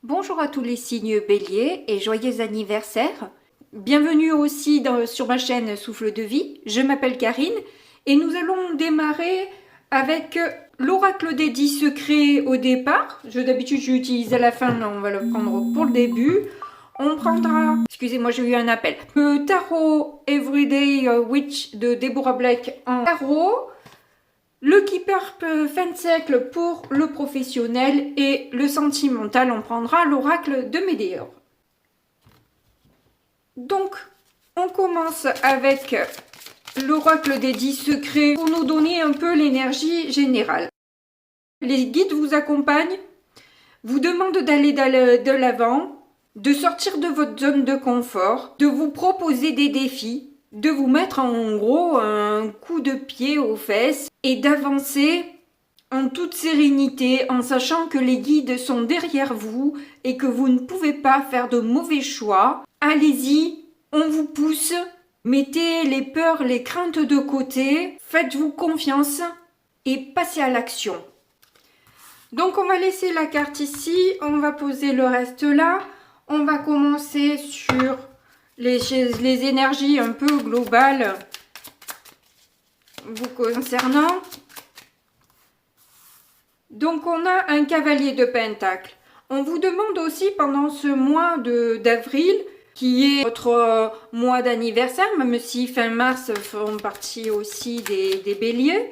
Bonjour à tous les signes béliers et joyeux anniversaire. Bienvenue aussi sur ma chaîne Souffle de vie. Je m'appelle Karine et nous allons démarrer avec l'oracle des 10 secrets au départ. D'habitude j'utilise à la fin, là on va le prendre pour le début. On prendra, excusez-moi j'ai eu un appel, le tarot Everyday Witch de Deborah Blake en tarot. Le Keeper fin de siècle pour le professionnel et le sentimental, on prendra l'oracle de Médéor. Donc, on commence avec l'oracle des 10 secrets pour nous donner un peu l'énergie générale. Les guides vous accompagnent, vous demandent d'aller de l'avant, de sortir de votre zone de confort, de vous proposer des défis, de vous mettre en gros un coup de pied aux fesses et d'avancer en toute sérénité en sachant que les guides sont derrière vous et que vous ne pouvez pas faire de mauvais choix. Allez-y, on vous pousse, mettez les peurs, les craintes de côté, faites-vous confiance et passez à l'action. Donc on va laisser la carte ici, on va poser le reste là, on va commencer sur les énergies un peu globales vous concernant. Donc on a un cavalier de pentacle. On vous demande aussi pendant ce mois d'avril, qui est votre mois d'anniversaire, même si fin mars font partie aussi des béliers,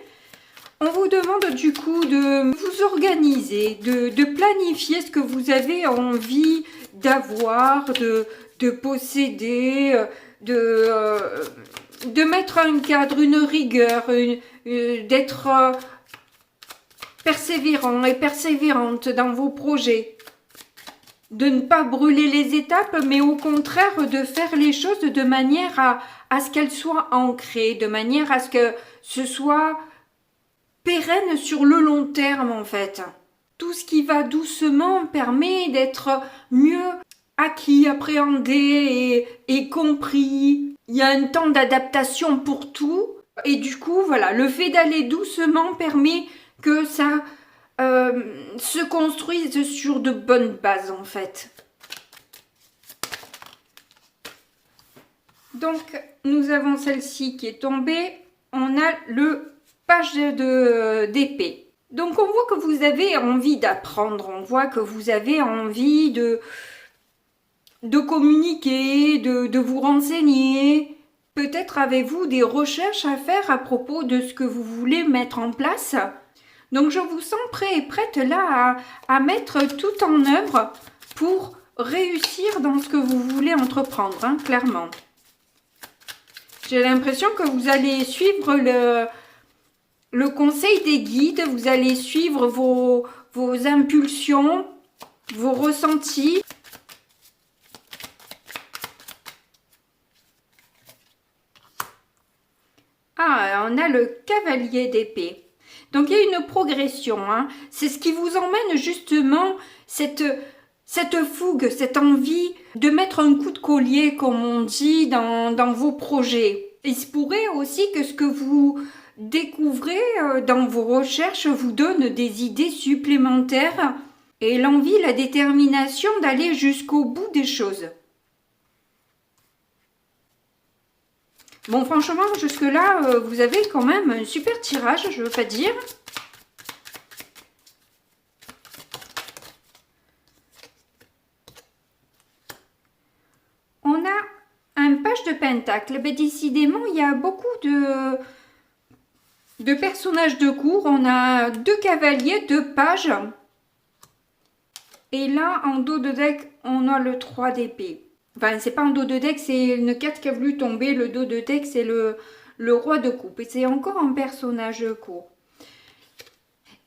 on vous demande du coup de vous organiser, de planifier ce que vous avez envie d'avoir, de posséder, de mettre un cadre, une rigueur, d'être persévérant et persévérante dans vos projets. De ne pas brûler les étapes, mais au contraire de faire les choses de manière à ce qu'elles soient ancrées, de manière à ce que ce soit pérenne sur le long terme en fait. Tout ce qui va doucement permet d'être mieux acquis, appréhendé et compris. Il y a un temps d'adaptation pour tout. Et du coup, voilà, le fait d'aller doucement permet que ça se construise sur de bonnes bases, en fait. Donc, nous avons celle-ci qui est tombée. On a le page d'épée. Donc, on voit que vous avez envie d'apprendre. On voit que vous avez envie de communiquer, de vous renseigner. Peut-être avez-vous des recherches à faire à propos de ce que vous voulez mettre en place. Donc je vous sens prêt et prête là à mettre tout en œuvre pour réussir dans ce que vous voulez entreprendre, hein, clairement. J'ai l'impression que vous allez suivre le conseil des guides, vous allez suivre vos impulsions, vos ressentis. Ah, on a le cavalier d'épée. Donc, il y a une progression. Hein. C'est ce qui vous emmène justement cette fougue, cette envie de mettre un coup de collier, comme on dit, dans vos projets. Il se pourrait aussi que ce que vous découvrez dans vos recherches vous donne des idées supplémentaires et l'envie, la détermination d'aller jusqu'au bout des choses. Bon, franchement, jusque-là, vous avez quand même un super tirage, je veux pas dire. On a un page de pentacle. Ben, décidément, il y a beaucoup de personnages de cour. On a 2 cavaliers, 2 pages. Et là, en dos de deck, on a le 3 d'épée. Enfin, c'est pas un dos de deck, c'est une carte qui a voulu tomber. Le dos de deck, c'est le roi de coupe. Et c'est encore un personnage court.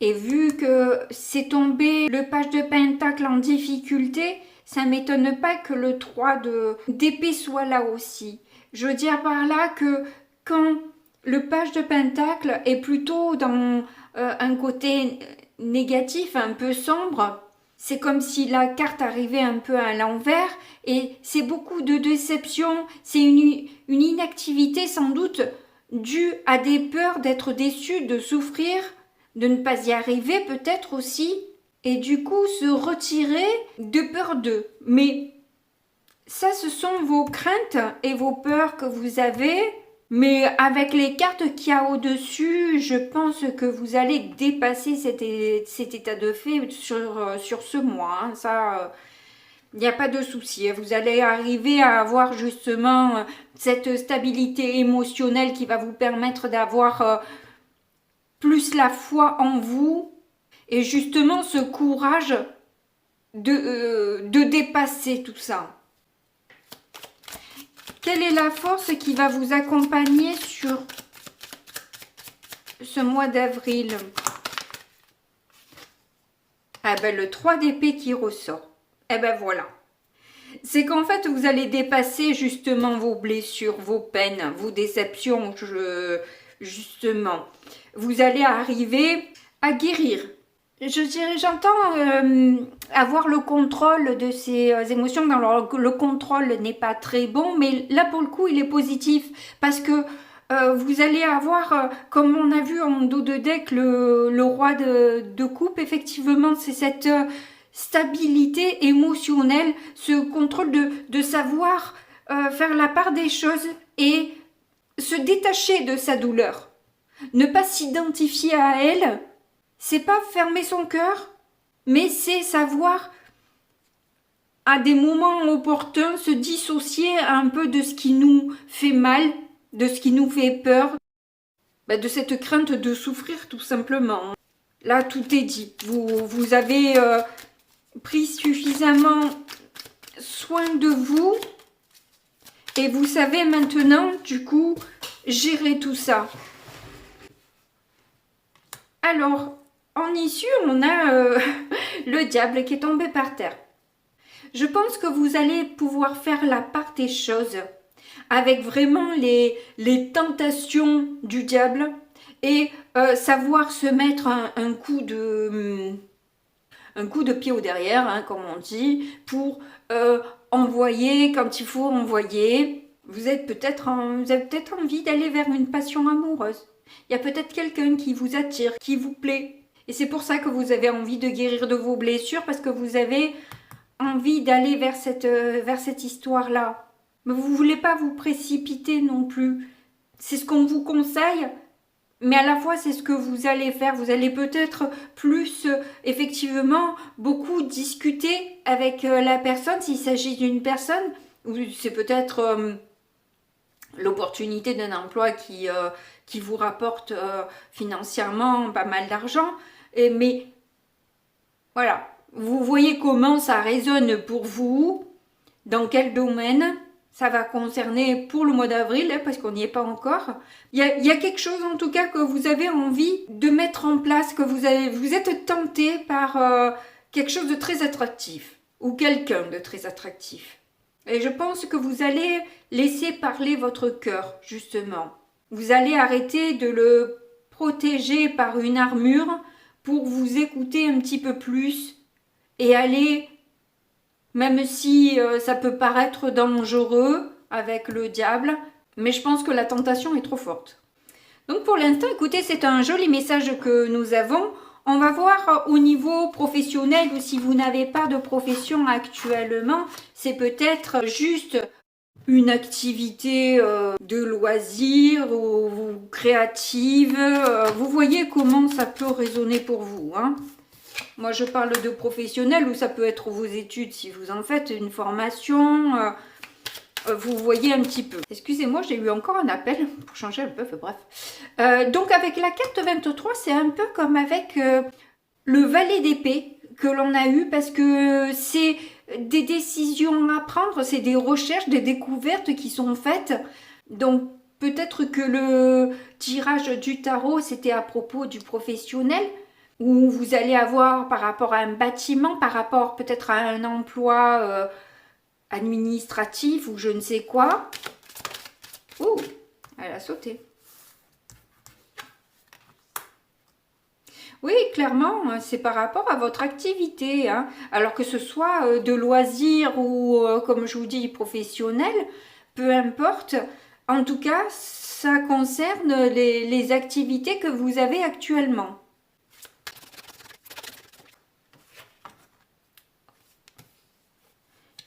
Et vu que c'est tombé le page de pentacle en difficulté, ça ne m'étonne pas que le 3 d'épée soit là aussi. Je veux dire par là que quand le page de pentacle est plutôt dans un côté négatif, un peu sombre, c'est comme si la carte arrivait un peu à l'envers et c'est beaucoup de déception, c'est une inactivité sans doute due à des peurs d'être déçu, de souffrir, de ne pas y arriver peut-être aussi. et du coup se retirer de peur d'eux. Mais ça, ce sont vos craintes et vos peurs que vous avez. Mais avec les cartes qu'il y a au-dessus, je pense que vous allez dépasser cet état de fait sur ce mois. Hein. Ça, il n'y a pas de souci. Vous allez arriver à avoir justement cette stabilité émotionnelle qui va vous permettre d'avoir plus la foi en vous et justement ce courage de dépasser tout ça. Quelle est la force qui va vous accompagner sur ce mois d'avril? Ah ben le 3 d'épée qui ressort. Eh ben voilà. C'est qu'en fait vous allez dépasser justement vos blessures, vos peines, vos déceptions, justement. Vous allez arriver à guérir. Je dirais, j'entends avoir le contrôle de ces émotions. Alors, le contrôle n'est pas très bon, mais là, pour le coup, il est positif. Parce que vous allez avoir, comme on a vu en dos de deck, le roi de coupe, effectivement, c'est cette stabilité émotionnelle, ce contrôle de savoir faire la part des choses et se détacher de sa douleur. Ne pas s'identifier à elle. C'est pas fermer son cœur, mais c'est savoir à des moments opportuns se dissocier un peu de ce qui nous fait mal, de ce qui nous fait peur, de cette crainte de souffrir tout simplement. Là, tout est dit. Vous avez pris suffisamment soin de vous et vous savez maintenant, du coup, gérer tout ça. Alors, en issue, on a le diable qui est tombé par terre. Je pense que vous allez pouvoir faire la part des choses avec vraiment les tentations du diable et savoir se mettre un coup de pied au derrière, hein, comme on dit, pour envoyer quand il faut envoyer. Vous avez peut-être envie d'aller vers une passion amoureuse. Il y a peut-être quelqu'un qui vous attire, qui vous plaît. Et c'est pour ça que vous avez envie de guérir de vos blessures, parce que vous avez envie d'aller vers cette histoire-là. Mais vous ne voulez pas vous précipiter non plus. C'est ce qu'on vous conseille, mais à la fois c'est ce que vous allez faire. Vous allez peut-être plus, effectivement, beaucoup discuter avec la personne, s'il s'agit d'une personne, ou c'est peut-être l'opportunité d'un emploi qui vous rapporte financièrement pas mal d'argent. Mais voilà, vous voyez comment ça résonne pour vous, dans quel domaine ça va concerner pour le mois d'avril, hein, parce qu'on n'y est pas encore. Il y a quelque chose en tout cas que vous avez envie de mettre en place, que vous êtes tenté par quelque chose de très attractif, ou quelqu'un de très attractif. Et je pense que vous allez laisser parler votre cœur, justement. Vous allez arrêter de le protéger par une armure pour vous écouter un petit peu plus et aller, même si ça peut paraître dangereux avec le diable, mais je pense que la tentation est trop forte. Donc pour l'instant, écoutez, c'est un joli message que nous avons. On va voir au niveau professionnel, ou si vous n'avez pas de profession actuellement, c'est peut-être juste une activité de loisir ou créative. Vous voyez comment ça peut résonner pour vous, hein. Moi, je parle de professionnel, ou ça peut être vos études si vous en faites une formation. Vous voyez un petit peu. Excusez-moi, j'ai eu encore un appel pour changer un peu, bref. Donc avec la carte 23, c'est un peu comme avec le valet d'épée que l'on a eu, parce que c'est des décisions à prendre, c'est des recherches, des découvertes qui sont faites. Donc peut-être que le tirage du tarot, c'était à propos du professionnel, où vous allez avoir par rapport à un bâtiment, par rapport peut-être à un emploi administratif ou je ne sais quoi. Oh, elle a sauté. Oui, clairement, c'est par rapport à votre activité, hein. Alors que ce soit de loisirs ou, comme je vous dis, professionnel, peu importe. En tout cas, ça concerne les activités que vous avez actuellement.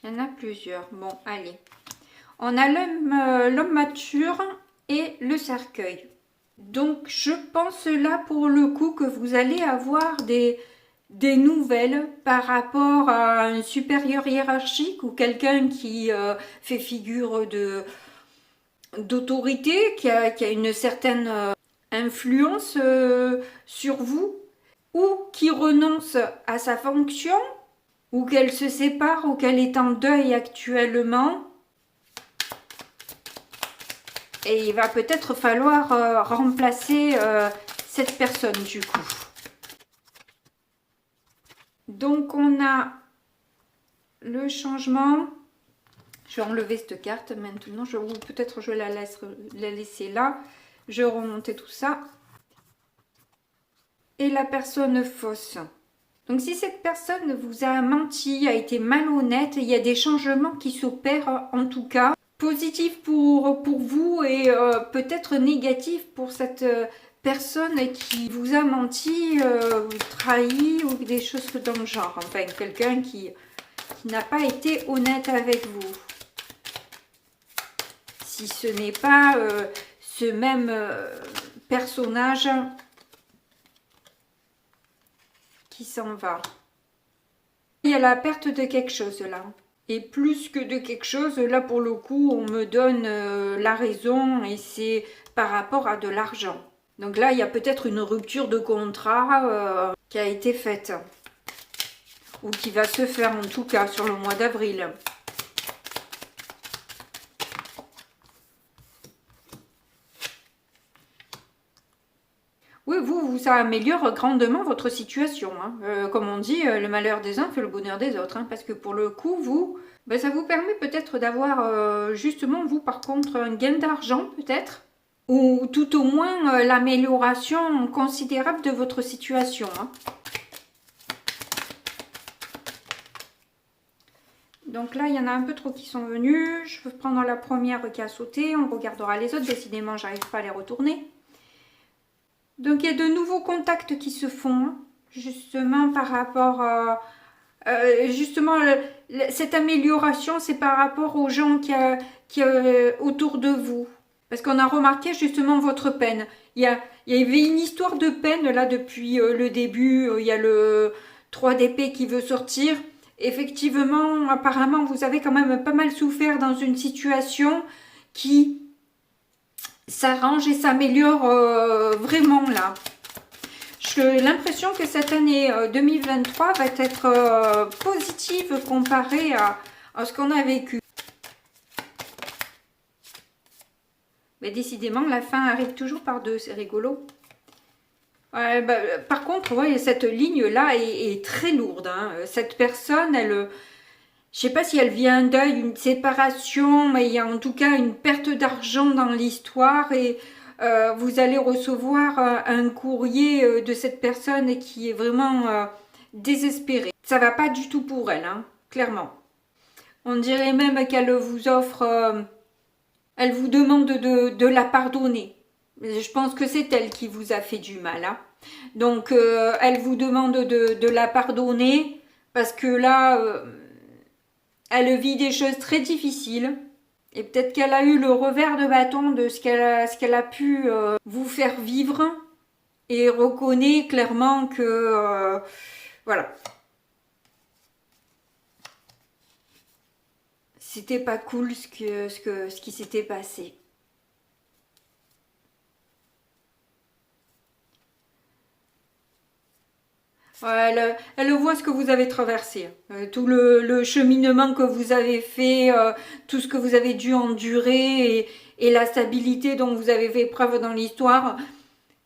Il y en a plusieurs. Bon, allez. On a l'homme mature et le cercueil. Donc, je pense là, pour le coup, que vous allez avoir des nouvelles par rapport à un supérieur hiérarchique ou quelqu'un qui fait figure d'autorité, qui a une certaine influence sur vous, ou qui renonce à sa fonction, ou qu'elle se sépare, ou qu'elle est en deuil actuellement. Et il va peut-être falloir remplacer cette personne du coup. Donc on a le changement. Je vais enlever cette carte maintenant. Peut-être je vais la laisser là. Je vais remonter tout ça. Et la personne fausse. Donc si cette personne vous a menti, a été malhonnête, il y a des changements qui s'opèrent en tout cas. Positif pour vous et peut-être négatif pour cette personne qui vous a menti, trahi ou des choses dans le genre. Enfin, quelqu'un qui n'a pas été honnête avec vous. Si ce n'est pas ce même personnage qui s'en va. Il y a la perte de quelque chose là. Et plus que de quelque chose, là pour le coup, on me donne la raison et c'est par rapport à de l'argent. Donc là, il y a peut-être une rupture de contrat qui a été faite. Ou qui va se faire en tout cas sur le mois d'avril. Oui, ça améliore grandement votre situation. Hein. Comme on dit, le malheur des uns fait le bonheur des autres. Hein, parce que pour le coup, ça vous permet peut-être d'avoir justement, vous par contre, un gain d'argent peut-être. Ou tout au moins l'amélioration considérable de votre situation. Hein. Donc là, il y en a un peu trop qui sont venus. Je vais prendre la première qui a sauté. On regardera les autres. Décidément, j'arrive pas à les retourner. Donc, il y a de nouveaux contacts qui se font, justement, par rapport à... justement, cette amélioration, c'est par rapport aux gens qui autour de vous. Parce qu'on a remarqué, justement, votre peine. Il y avait une histoire de peine, là, depuis le début. Il y a le 3 d'épée qui veut sortir. Effectivement, apparemment, vous avez quand même pas mal souffert dans une situation qui s'arrange et s'améliore vraiment là. J'ai l'impression que cette année 2023 va être positive comparée à ce qu'on a vécu. Mais décidément, la fin arrive toujours par deux, c'est rigolo. Par contre, ouais, cette ligne-là est très lourde. Hein. Cette personne, elle... Je sais pas si elle vit un deuil, une séparation, mais il y a en tout cas une perte d'argent dans l'histoire et vous allez recevoir un courrier de cette personne qui est vraiment désespérée. Ça va pas du tout pour elle, hein, clairement. On dirait même qu'elle vous offre, elle vous demande de la pardonner. Je pense que c'est elle qui vous a fait du mal. Hein. Donc, elle vous demande de la pardonner parce que là... elle vit des choses très difficiles et peut-être qu'elle a eu le revers de bâton de ce qu'elle a pu vous faire vivre et reconnaît clairement que voilà, c'était pas cool ce qui s'était passé. Ouais, elle voit ce que vous avez traversé, tout le cheminement que vous avez fait, tout ce que vous avez dû endurer et la stabilité dont vous avez fait preuve dans l'histoire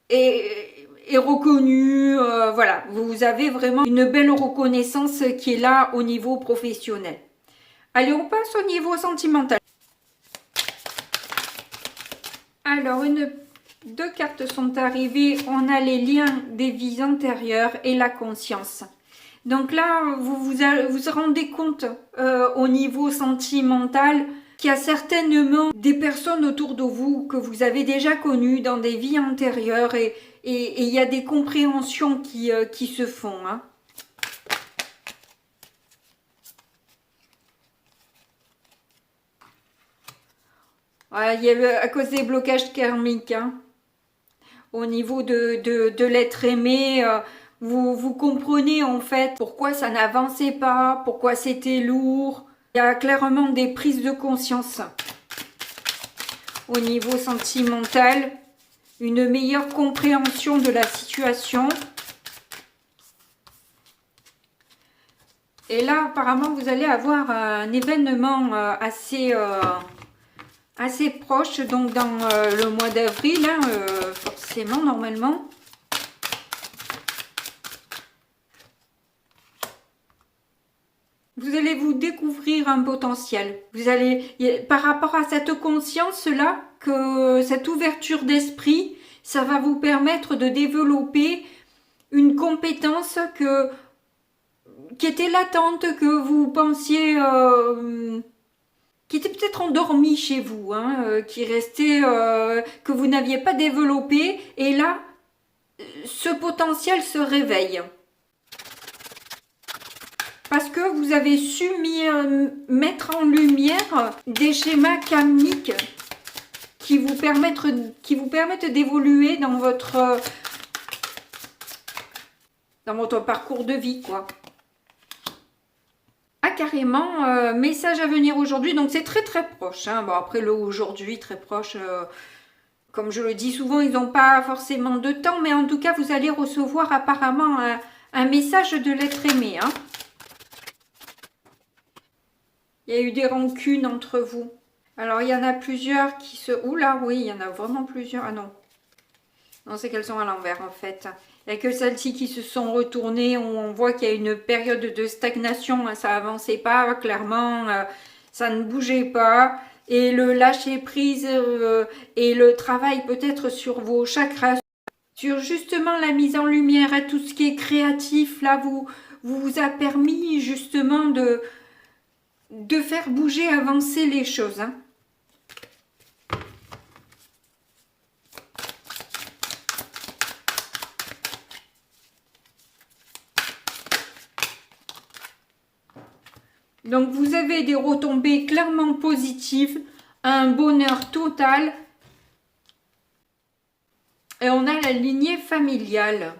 est reconnue. Voilà, vous avez vraiment une belle reconnaissance qui est là au niveau professionnel. Allez, on passe au niveau sentimental. Alors, deux cartes sont arrivées, on a les liens des vies antérieures et la conscience. Donc là, vous vous rendez compte au niveau sentimental qu'il y a certainement des personnes autour de vous que vous avez déjà connues dans des vies antérieures et il y a des compréhensions qui se font. Hein. Ouais, il y a, à cause des blocages karmiques, hein. Au niveau de l'être aimé, vous comprenez en fait pourquoi ça n'avançait pas, pourquoi c'était lourd. Il y a clairement des prises de conscience. Au niveau sentimental, une meilleure compréhension de la situation. Et là, apparemment, vous allez avoir un événement assez proche, donc dans le mois d'avril, hein, forcément, normalement. Vous allez vous découvrir un potentiel. Vous allez, par rapport à cette conscience-là, que cette ouverture d'esprit, ça va vous permettre de développer une compétence qui était latente, que vous pensiez, qui était peut-être endormie chez vous, hein, qui restait, que vous n'aviez pas développé, et là, ce potentiel se réveille. Parce que vous avez su mettre en lumière des schémas karmiques qui vous permettent d'évoluer dans votre parcours de vie, quoi. Ah, carrément, message à venir aujourd'hui, donc c'est très très proche, hein. Bon, après le aujourd'hui, très proche, comme je le dis souvent, ils n'ont pas forcément de temps, mais en tout cas, vous allez recevoir apparemment un message de l'être aimé, hein. Il y a eu des rancunes entre vous. Alors, il y en a plusieurs qui se... Oula, oui, il y en a vraiment plusieurs. Ah non. Non, c'est qu'elles sont à l'envers, en fait. Il n'y a que celles-ci qui se sont retournées. On voit qu'il y a une période de stagnation. Ça n'avançait pas, clairement. Ça ne bougeait pas. Et le lâcher-prise et le travail peut-être sur vos chakras, sur justement la mise en lumière à tout ce qui est créatif, là, vous a permis justement de faire bouger, avancer les choses, hein. Donc vous avez des retombées clairement positives, un bonheur total. Et on a la lignée familiale.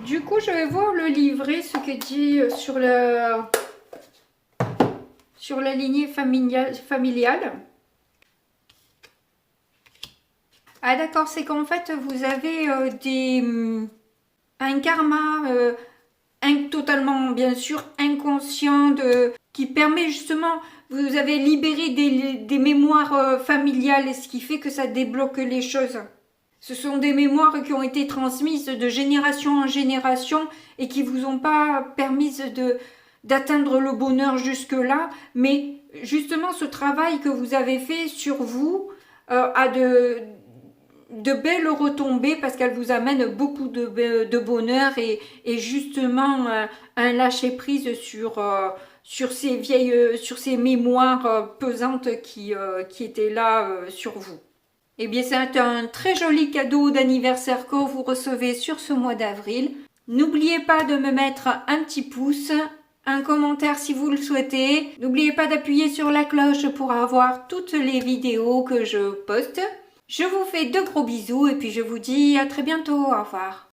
Du coup, je vais voir le livret, ce que dit sur la lignée familiale. Ah d'accord, c'est qu'en fait, vous avez un karma totalement, bien sûr, inconscient, qui permet justement, vous avez libéré des mémoires familiales, ce qui fait que ça débloque les choses. Ce sont des mémoires qui ont été transmises de génération en génération et qui vous ont pas permis d'atteindre le bonheur jusque-là, mais justement ce travail que vous avez fait sur vous a de belles retombées parce qu'elle vous amène beaucoup de bonheur et justement un lâcher-prise sur ces mémoires pesantes qui étaient là sur vous. Eh bien, c'est un très joli cadeau d'anniversaire que vous recevez sur ce mois d'avril. N'oubliez pas de me mettre un petit pouce, un commentaire si vous le souhaitez. N'oubliez pas d'appuyer sur la cloche pour avoir toutes les vidéos que je poste. Je vous fais de gros bisous et puis je vous dis à très bientôt. Au revoir.